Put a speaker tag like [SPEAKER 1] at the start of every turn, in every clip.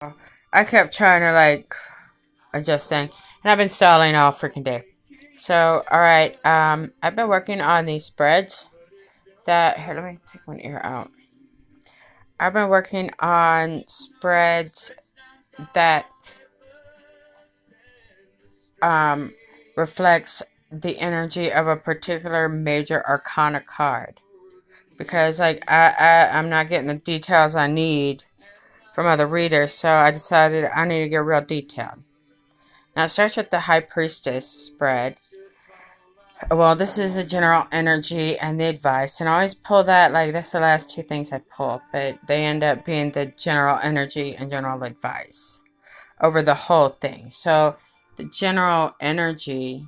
[SPEAKER 1] I kept trying to like adjust thing, and I've been stalling all freaking day. So, all right, I've been working on these spreads that here. Let me take one ear out. I've been working on spreads that um reflects the energy of a particular major arcana card because like I'm not getting the details I need from other readers, so I decided I need to get real detailed. Now it starts with the High Priestess spread. Well, this is the general energy and the advice, and I always pull that, like, that's the last two things I pull, but they end up being the general energy and general advice over the whole thing. So, the general energy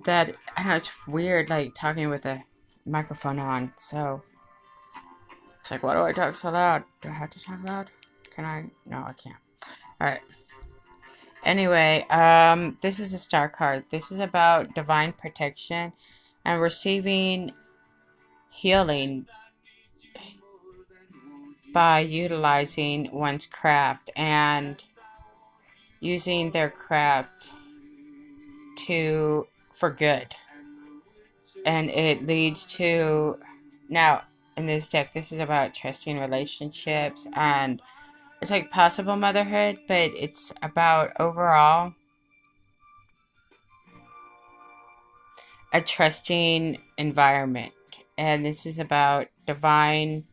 [SPEAKER 1] that, I know it's weird, like, talking with a microphone on, so it's like, why do I talk so loud? Do I have to talk loud? Can I? No, I can't. Alright. Anyway, this is a star card. This is about divine protection and receiving healing by utilizing one's craft and using their craft to for good. And it leads to now in this deck this is about trusting relationships and it's like possible motherhood, but it's about overall a trusting environment. And this is about divine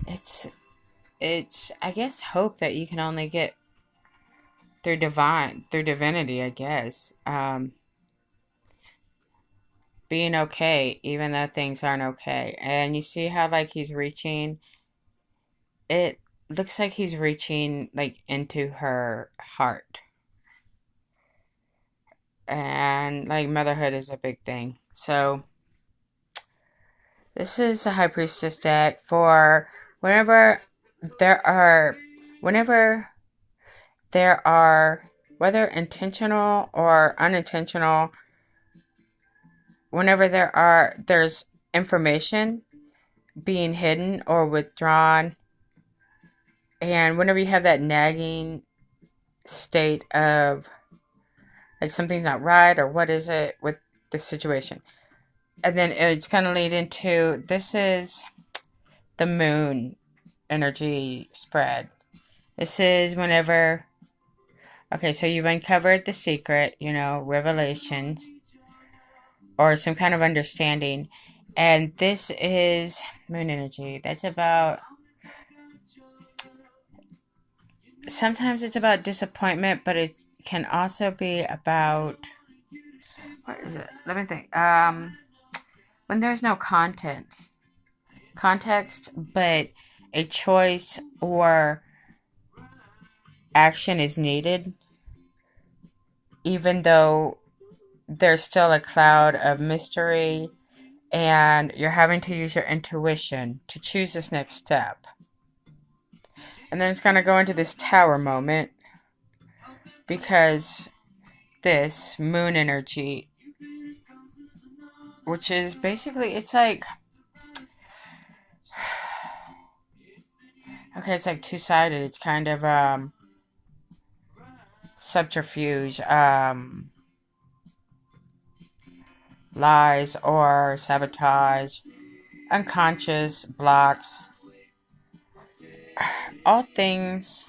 [SPEAKER 1] it's it's I guess hope that you can only get through divinity, I guess. Being okay even though things aren't okay. And you see how like he's reaching it looks like he's reaching like into her heart. And like motherhood is a big thing. So this is a high priestess deck for whenever there are whenever there are whether intentional or unintentional, whenever there's information being hidden or withdrawn, and whenever you have that nagging state of like something's not right or what is it with the situation, and then it's going to lead into this is the moon energy spread. This is whenever okay, so you've uncovered the secret, revelations or some kind of understanding. And this is moon energy. That's about sometimes it's about disappointment, but it can also be about what is it? Let me think. When there's no context, but a choice or action is needed, even though there's still a cloud of mystery and you're having to use your intuition to choose this next step. And then it's going to go into this tower moment because this moon energy, which is basically, it's like, okay, it's like two-sided. It's kind of subterfuge, lies or sabotage, unconscious blocks, all things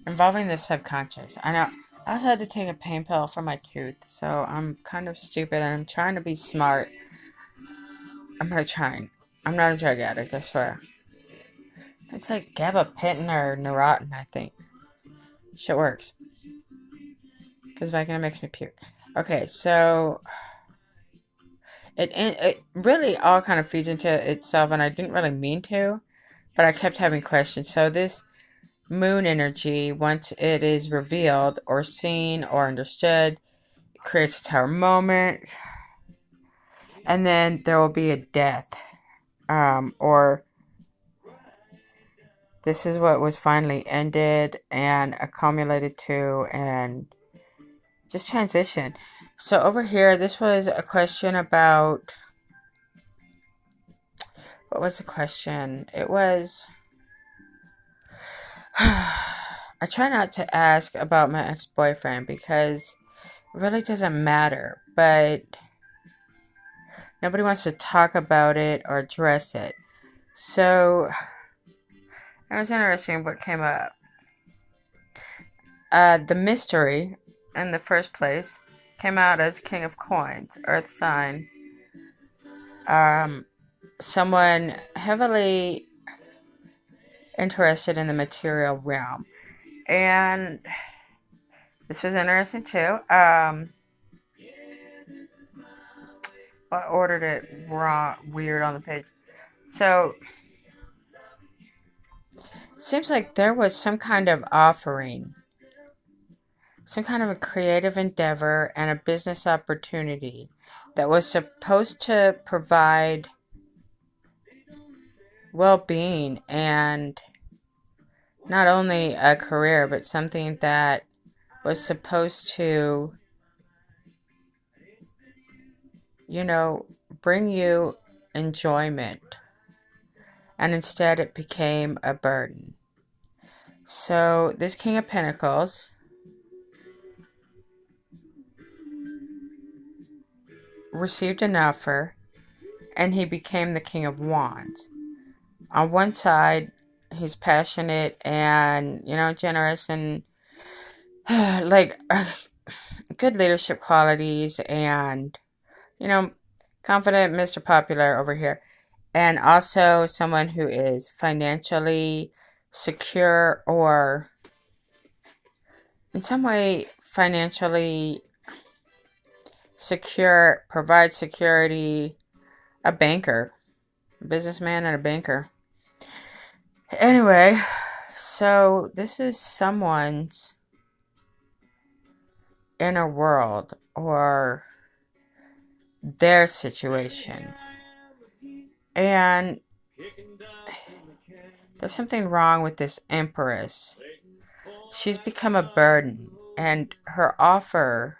[SPEAKER 1] involving the subconscious. I know. I also had to take a pain pill for my tooth, so I'm kind of stupid and I'm trying to be smart. I'm not trying. I'm not a drug addict, I swear. It's like gabapentin or Neurontin, I think. Shit works. Because Vicodin makes me puke. Okay, so it really all kind of feeds into itself, and I didn't really mean to, but I kept having questions. So this moon energy, once it is revealed or seen or understood, it creates a tower moment, and then there will be a death, or this is what was finally ended and accumulated to, and just transition. So over here, this was a question about what was the question? It was, I try not to ask about my ex-boyfriend because it really doesn't matter, but nobody wants to talk about it or address it. So, it was interesting what came up. The mystery, in the first place, came out as King of Coins, Earth sign. Someone heavily interested in the material realm. And this was interesting too. I ordered it wrong, weird on the page. So, seems like there was some kind of offering, some kind of a creative endeavor and a business opportunity that was supposed to provide well-being and not only a career, but something that was supposed to, bring you enjoyment. And instead it became a burden. So this King of Pentacles received an offer and he became the King of Wands. On one side, he's passionate and, generous and like good leadership qualities and, confident Mr. Popular over here. And also someone who is financially secure or in some way financially secure, provides security, a banker, a businessman and a banker. Anyway, so this is someone's inner world or their situation. And there's something wrong with this Empress. She's become a burden. And her offer,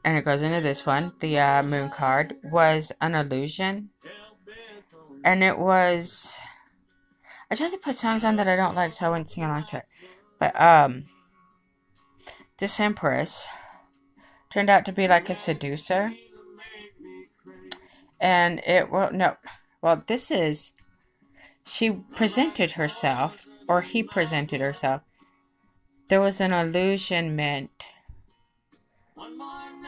[SPEAKER 1] and it goes into this one, the Moon card, was an illusion. And it was, I tried to put songs on that I don't like so I wouldn't sing along to it. But this Empress turned out to be like a seducer. And she presented herself, or he presented herself. There was an illusionment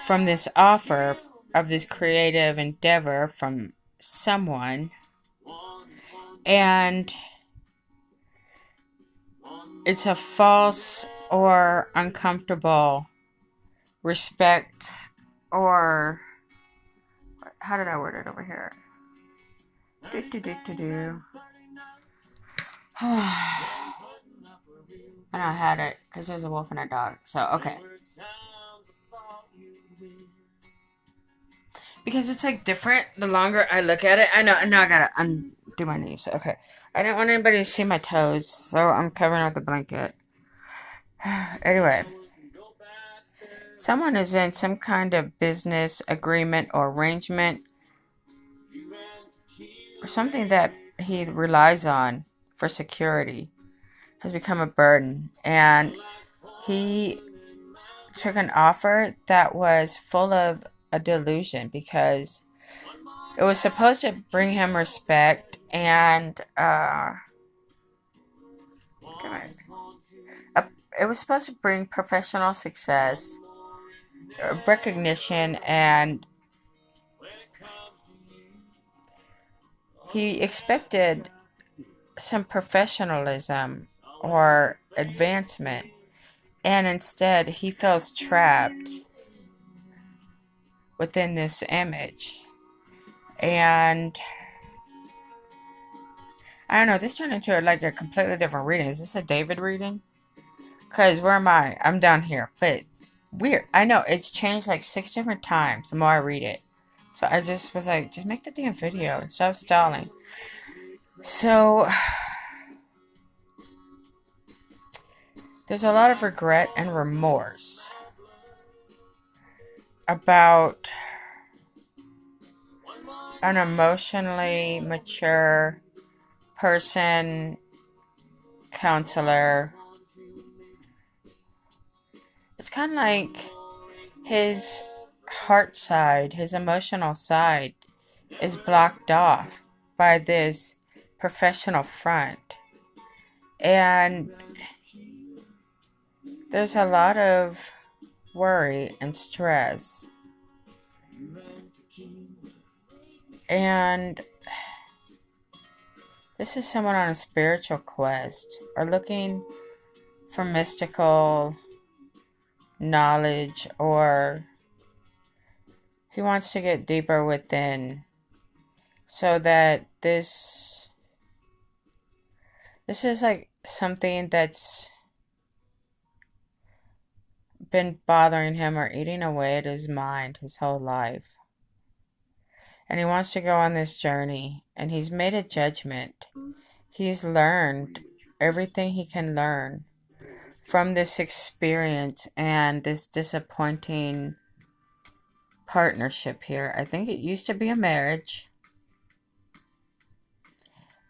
[SPEAKER 1] from this offer of this creative endeavor from someone. And it's a false or uncomfortable respect or... How did I word it over here? And I had it because there's a wolf and a dog. So, okay. Because it's like different the longer I look at it. I know I gotta undo my knees. Okay. I don't want anybody to see my toes, so I'm covering up the blanket. Anyway. Someone is in some kind of business agreement or arrangement or something that he relies on for security has become a burden. And he took an offer that was full of a delusion because it was supposed to bring him respect and it was supposed to bring professional success, recognition, and he expected some professionalism or advancement, and instead he feels trapped within this image. And I don't know, this turned into like a completely different reading. Is this a David reading? Because where am I? I'm down here. But weird. I know, it's changed like 6 different times the more I read it. So I just was like, just make the damn video and stop stalling. So there's a lot of regret and remorse about an emotionally mature person, counselor. It's kind of like his heart side, his emotional side, is blocked off by this professional front. And there's a lot of worry and stress. And this is someone on a spiritual quest or looking for mystical knowledge, or he wants to get deeper within so that this is like something that's been bothering him or eating away at his mind his whole life. And he wants to go on this journey, and he's made a judgment. He's learned everything he can learn from this experience and this disappointing partnership here. I think it used to be a marriage,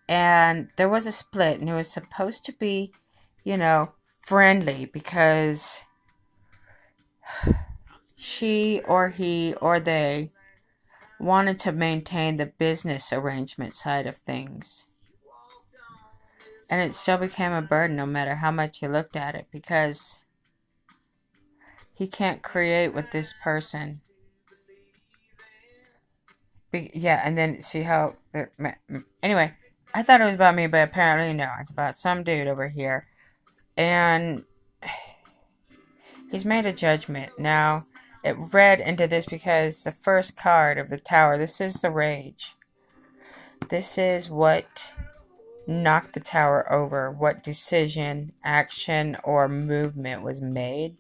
[SPEAKER 1] and there was a split, and it was supposed to be, friendly, because she or he or they wanted to maintain the business arrangement side of things. And it still became a burden no matter how much he looked at it, because he can't create with this person. Yeah, and then see how... Anyway, I thought it was about me, but apparently no. It's about some dude over here. And he's made a judgment. Now, it read into this because the first card of the tower, this is the rage. This is what knocked the tower over. What decision, action, or movement was made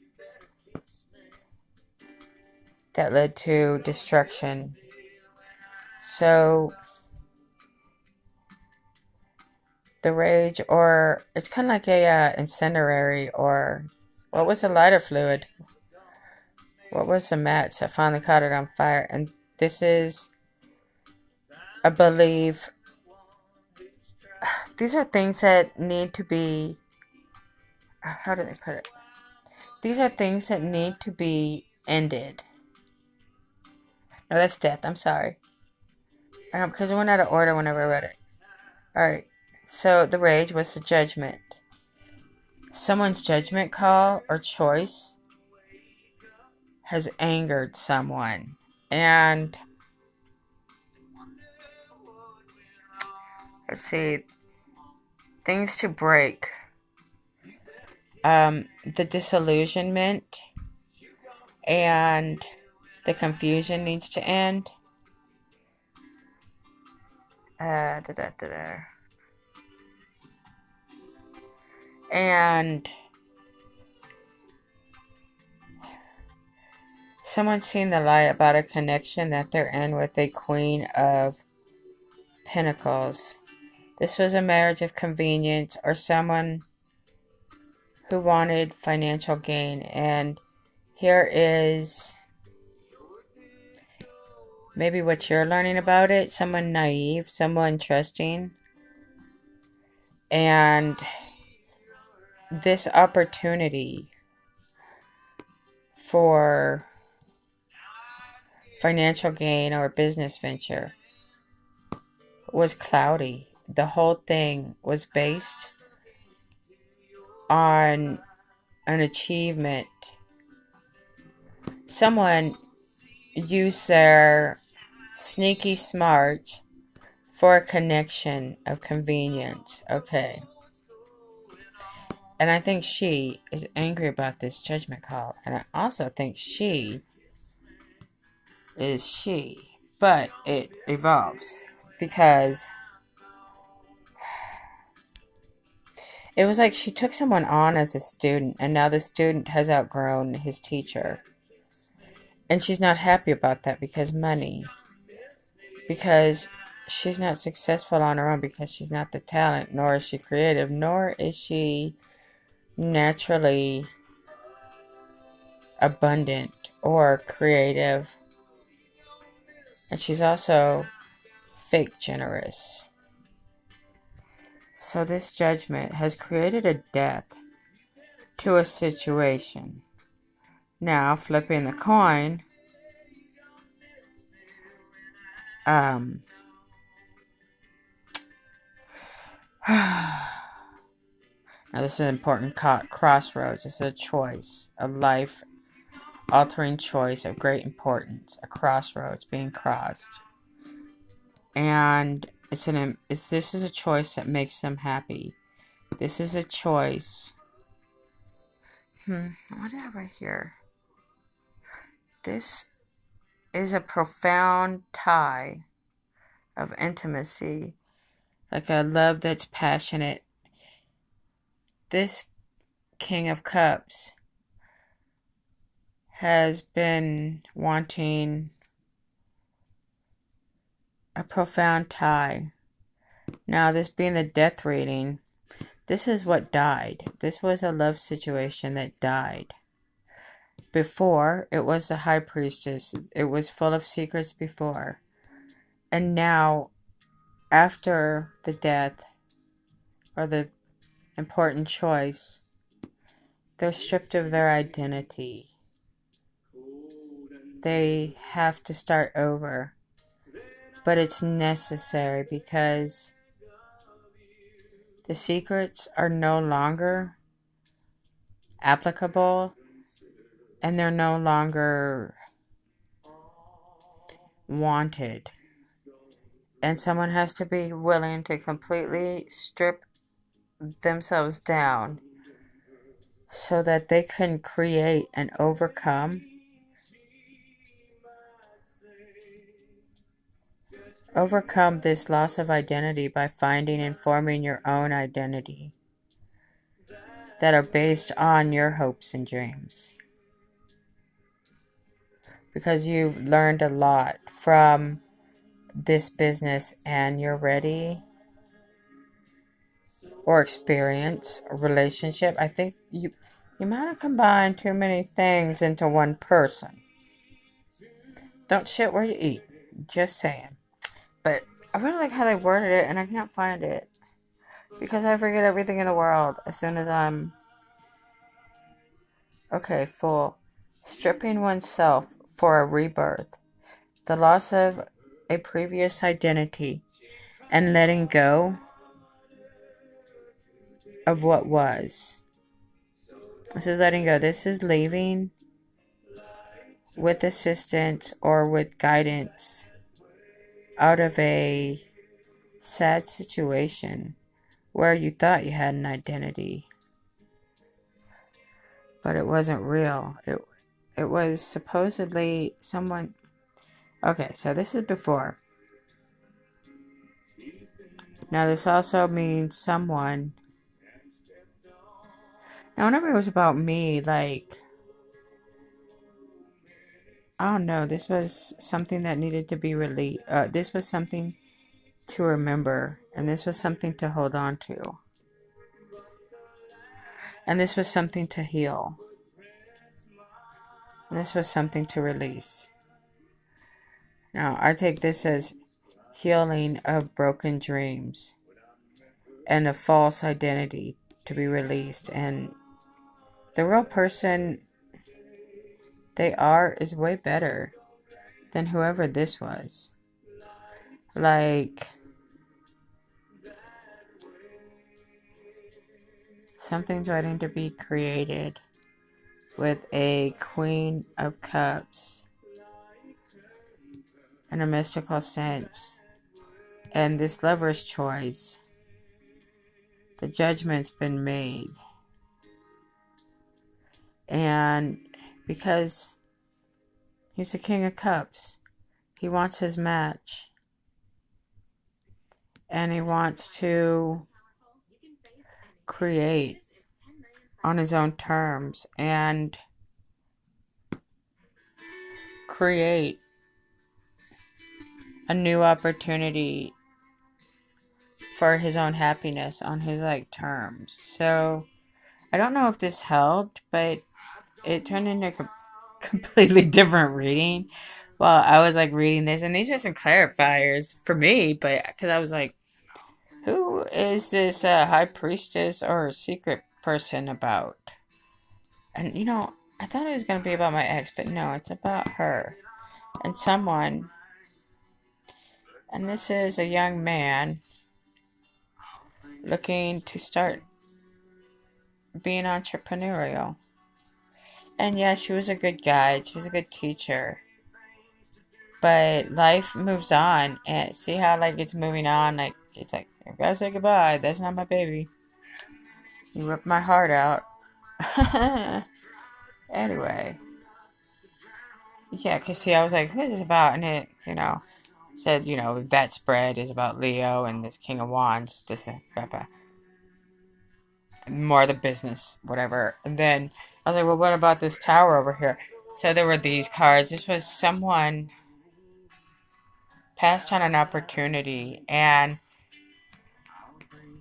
[SPEAKER 1] that led to destruction. So, the rage, or it's kind of like a incendiary, or what was the lighter fluid? What was the match that finally caught it on fire? And this is, I believe, these are things that need to be, how do they put it? These are things that need to be ended. No, that's death. I'm sorry. Because it went out of order whenever I read it. Alright. So, the rage was the judgment. Someone's judgment call or choice has angered someone. And let's see. Things to break. The disillusionment and the confusion needs to end. And someone's seen the light about a connection that they're in with a Queen of Pentacles. This was a marriage of convenience, or someone who wanted financial gain. And here is maybe what you're learning about it. Someone naive, someone trusting. And this opportunity for financial gain or business venture was cloudy. The whole thing was based on an achievement. Someone used their sneaky smart for a connection of convenience. Okay. And I think she is angry about this judgment call. And I also think she is she. But it evolves. Because it was like she took someone on as a student, and now the student has outgrown his teacher. And she's not happy about that because money. Because she's not successful on her own, because she's not the talent, nor is she creative, nor is she naturally abundant or creative. And she's also fake generous. So this judgment has created a death to a situation. Now, flipping the coin, now this is an important crossroads. This is a choice, a life-altering choice of great importance, a crossroads being crossed. And this is a choice that makes them happy. This is a choice. What do I have right here? This is a profound tie of intimacy, like a love that's passionate. This King of Cups has been wanting a profound tie. Now, this being the death reading, this is what died. This was a love situation that died. Before, it was the High Priestess. It was full of secrets before. And now, after the death, or the important choice, they're stripped of their identity. They have to start over. But it's necessary because the secrets are no longer applicable and they're no longer wanted. And someone has to be willing to completely strip themselves down so that they can create and overcome this loss of identity by finding and forming your own identity that are based on your hopes and dreams. Because you've learned a lot from this business and you're ready, or experience a relationship. I think you might have combined too many things into one person. Don't shit where you eat. Just saying. But I really like how they worded it, and I can't find it. Because I forget everything in the world as soon as I'm... Okay, full. Stripping oneself for a rebirth. The loss of a previous identity. And letting go of what was. This is letting go. This is leaving with assistance or with guidance out of a sad situation where you thought you had an identity, but it wasn't real. It was supposedly someone. Okay, so this is before. Now this also means someone. Now whenever it was about me, like, I don't know, this was something that needed to be released. This was something to remember, and this was something to hold on to, and this was something to heal, and this was something to release. Now I take this as healing of broken dreams and a false identity to be released, and the real person they are is way better than whoever this was. Like, something's waiting to be created with a Queen of Cups in a mystical sense. And this lover's choice, the judgment's been made. And because he's the King of Cups, he wants his match. And he wants to create on his own terms and create a new opportunity for his own happiness on his terms. So I don't know if this helped, but it turned into a completely different reading. Well, I was like reading this, and these are some clarifiers for me, but because I was like, who is this high priestess or secret person about? And I thought it was going to be about my ex, but no, it's about her and someone. And this is a young man looking to start being entrepreneurial. And yeah, she was a good guide, she was a good teacher. But life moves on, and see how like it's moving on. Like it's like I gotta say goodbye. That's not my baby. You ripped my heart out. Anyway, yeah, cause see, I was like, "What is this about?" And it said, that spread is about Leo and this King of Wands. This more the business, whatever. And then I was like, "Well, what about this tower over here?" So there were these cards. This was someone passed on an opportunity, and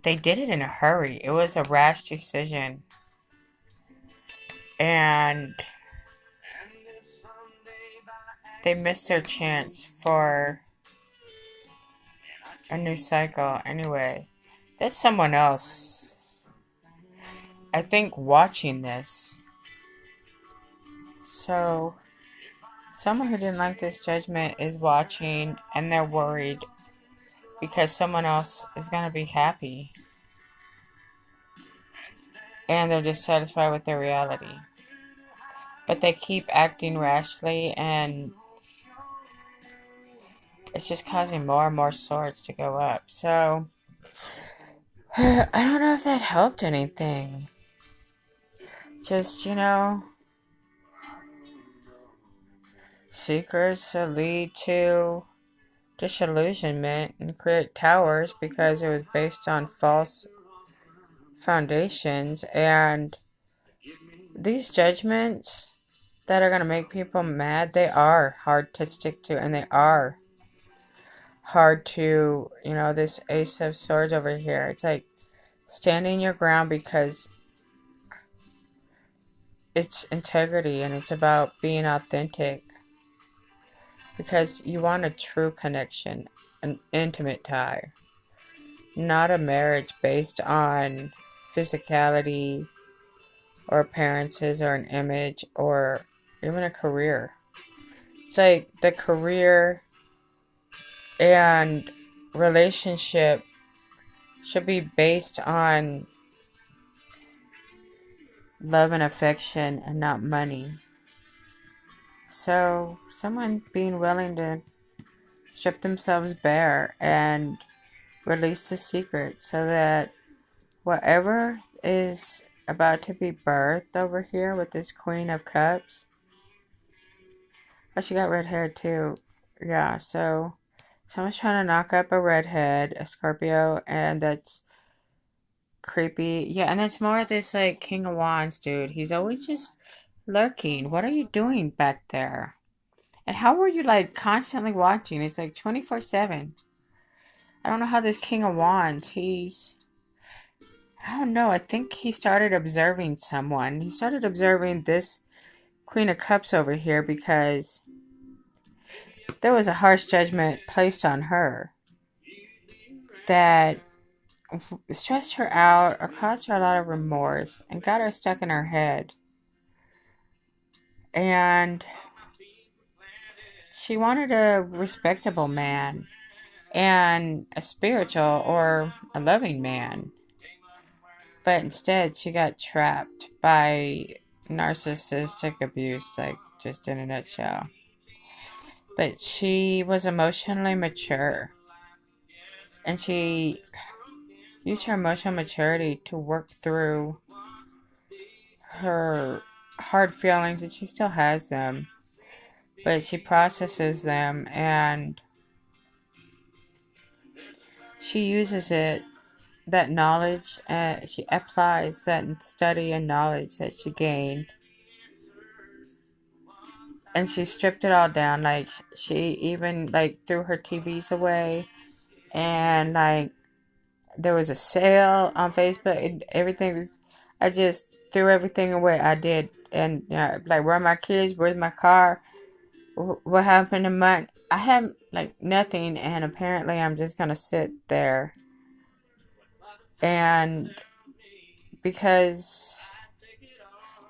[SPEAKER 1] they did it in a hurry. It was a rash decision, and they missed their chance for a new cycle. Anyway, that's someone else, I think, watching this. So, someone who didn't like this judgment is watching, and they're worried because someone else is going to be happy, and they're dissatisfied with their reality. But they keep acting rashly, and it's just causing more and more swords to go up. So, I don't know if that helped anything. Just, secrets that lead to disillusionment and create towers because it was based on false foundations. And these judgments that are going to make people mad, they are hard to stick to, and they are hard to, this Ace of Swords over here. It's like standing your ground because it's integrity and it's about being authentic. Because you want a true connection, an intimate tie, not a marriage based on physicality or appearances or an image or even a career. It's like the career and relationship should be based on love and affection and not money. So, someone being willing to strip themselves bare and release the secret so that whatever is about to be birthed over here with this Queen of Cups. Oh, she got red hair too. Yeah, so someone's trying to knock up a redhead, a Scorpio, and that's creepy. Yeah, and that's more of this like King of Wands dude. He's always just lurking. What are you doing back there? And how were you like constantly watching? It's like 24/7. I don't know how this King of Wands, I don't know. I think he started observing someone. He started observing this Queen of Cups over here because there was a harsh judgment placed on her that stressed her out or caused her a lot of remorse and got her stuck in her head. And she wanted a respectable man and a spiritual or a loving man. But instead, she got trapped by narcissistic abuse, like just in a nutshell. But she was emotionally mature, and she used her emotional maturity to work through her hard feelings, and she still has them, but she processes them and she uses that knowledge, and she applies that study and knowledge that she gained, and she stripped it all down. Like she even like threw her TVs away, and like there was a sale on Facebook and everything was, I just threw everything away. I did. And like, where are my kids? Where's my car? What happened in mine? I had like nothing, and apparently I'm just gonna sit there. And because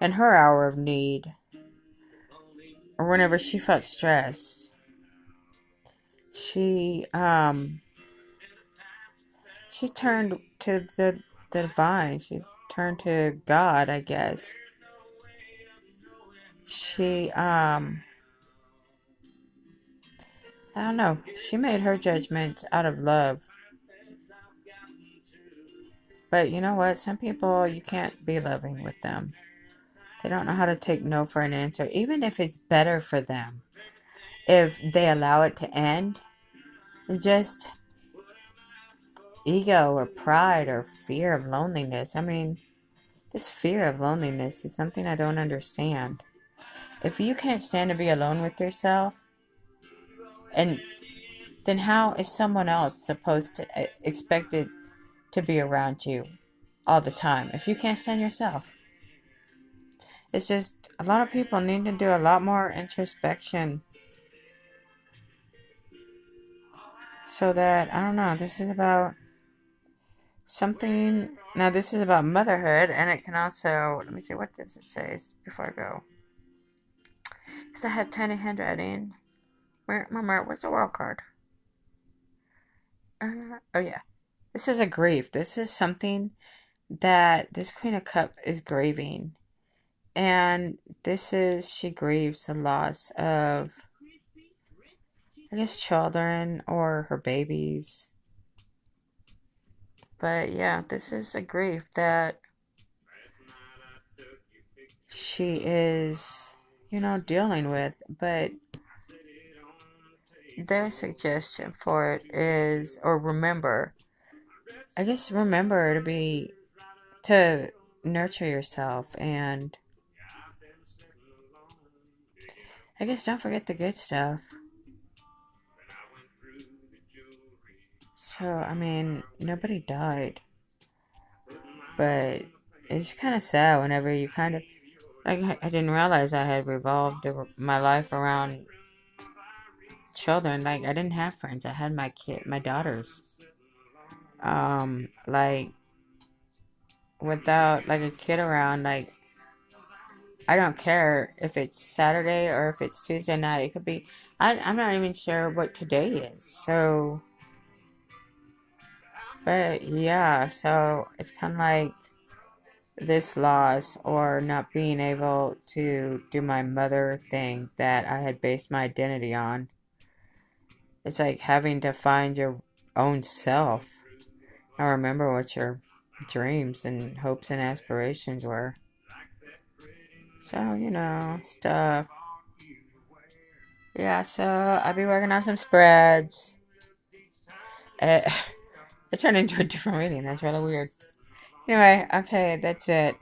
[SPEAKER 1] in her hour of need, or whenever she felt stressed, she um she turned to the divine. She turned to God, I guess. She I don't know. She made her judgments out of love. But you know what? Some people, you can't be loving with them. They don't know how to take no for an answer, even if it's better for them. If they allow it to end, it's just ego or pride or fear of loneliness. I mean, this fear of loneliness is something I don't understand. If you can't stand to be alone with yourself, and then how is someone else supposed to expected to be around you all the time if you can't stand yourself? It's just a lot of people need to do a lot more introspection so that I don't know. This is about something. Now this is about motherhood, and it can also. Let me see. What does it say before I go? Because I had tiny handwriting. Mama, where's the world card? Oh yeah. This is a grief. This is something that this Queen of Cups is grieving. And this is, she grieves the loss of, I guess, children or her babies. But yeah, this is a grief that she is, dealing with. But their suggestion for it is, or remember, I guess remember to nurture yourself, and I guess don't forget the good stuff. So, I mean, nobody died, but it's kind of sad whenever you kind of, like, I didn't realize I had revolved my life around children. Like, I didn't have friends. I had my daughters. Like, without, like, a kid around, like, I don't care if it's Saturday or if it's Tuesday night. It could be, I'm not even sure what today is. So, but yeah, so it's kind of like this loss or not being able to do my mother thing that I had based my identity on. It's like having to find your own self and remember what your dreams and hopes and aspirations were. So, stuff. Yeah, so I'll be working on some spreads. Uh, it turned into a different reading. That's really weird. Anyway, okay, that's it.